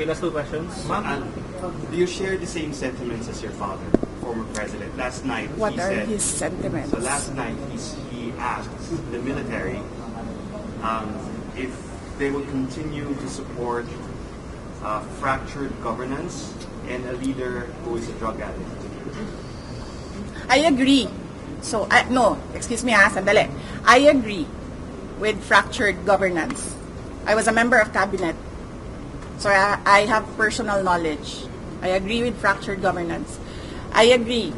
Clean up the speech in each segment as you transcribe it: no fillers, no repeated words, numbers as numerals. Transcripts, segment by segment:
Okay, last two questions. Ma'am, do you share the same sentiments as your father, former president? Last night, What he are said, his sentiments? So last night, he asked the military if they would continue to support fractured governance and a leader who is a drug addict. I agree. So, no, excuse me sandali. I agree with fractured governance. I was a member of cabinet, so I have personal knowledge. I agree with fractured governance. I agree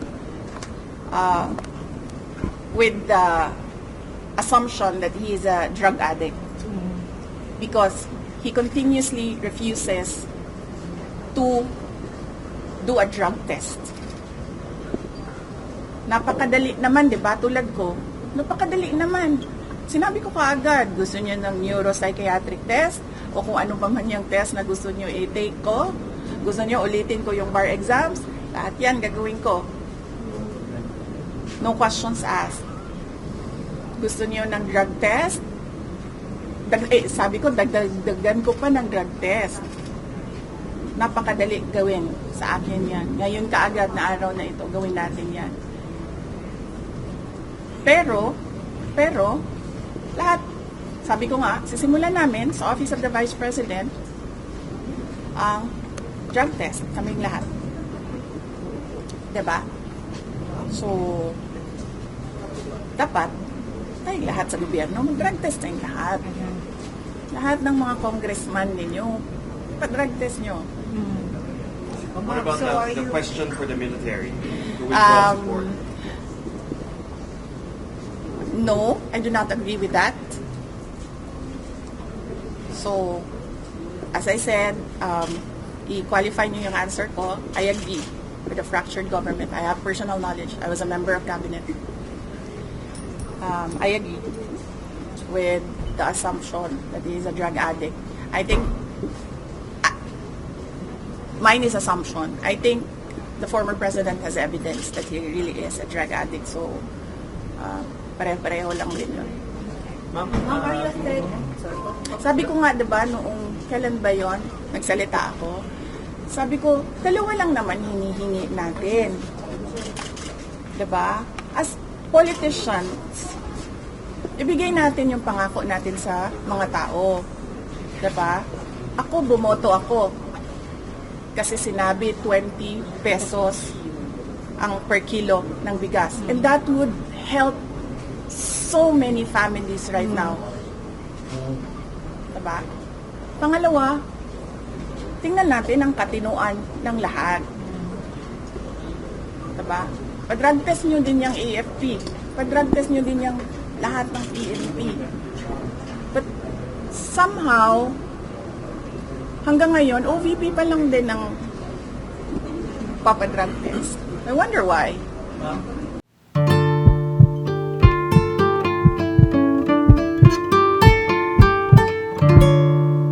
with the assumption that he is a drug addict because he continuously refuses to do a drug test. Napakadali naman, di ba? Tulad ko, napakadali naman. Sinabi ko kaagad, gusto niyo ng neuropsychiatric test o kung ano pa man yung test na gusto niyo i-take ko. Gusto niyo ulitin ko yung bar exams. Lahat yan gagawin ko. No questions asked. Gusto niyo ng drug test? Sabi ko, dagdagan ko pa ng drug test. Napakadali gawin sa akin yan. Ngayon kaagad na araw na ito, gawin natin yan. Pero, lahat, sabi ko nga, sisimulan namin sa Office of the Vice President ang drug test, kaming lahat. Diba? So, dapat, tayong lahat sa gobyerno, mag-drug test tayong lahat. Lahat ng mga congressman ninyo, pa-drug test nyo. What about the question for the military? To withdraw support? No, I do not agree with that. So, as I said, i-qualify niyo yung answer ko. I agree with the fractured government. I have personal knowledge. I was a member of cabinet. I agree with the assumption that he is a drug addict. I think mine is assumption. I think the former president has evidence that he really is a drug addict. So, pareho-pareho lang din yun. Ma'am, Sabi ko nga, diba, noong kailan ba yon nagsalita ako, sabi ko, dalawa lang naman hinihingi natin. Diba? As politicians, ibigay natin yung pangako natin sa mga tao. Diba? Ako, bumoto ako. Kasi sinabi 20 pesos ang per kilo ng bigas. And that would help so many families right now. Diba? Pangalawa, tingnan natin ang katinuan ng lahat. Diba? Pag-drug test nyo din yung AFP. Pag-drug test nyo din yung lahat ng PNP. But somehow, hanggang ngayon, OVP pa lang din ang papadrug test. I wonder why.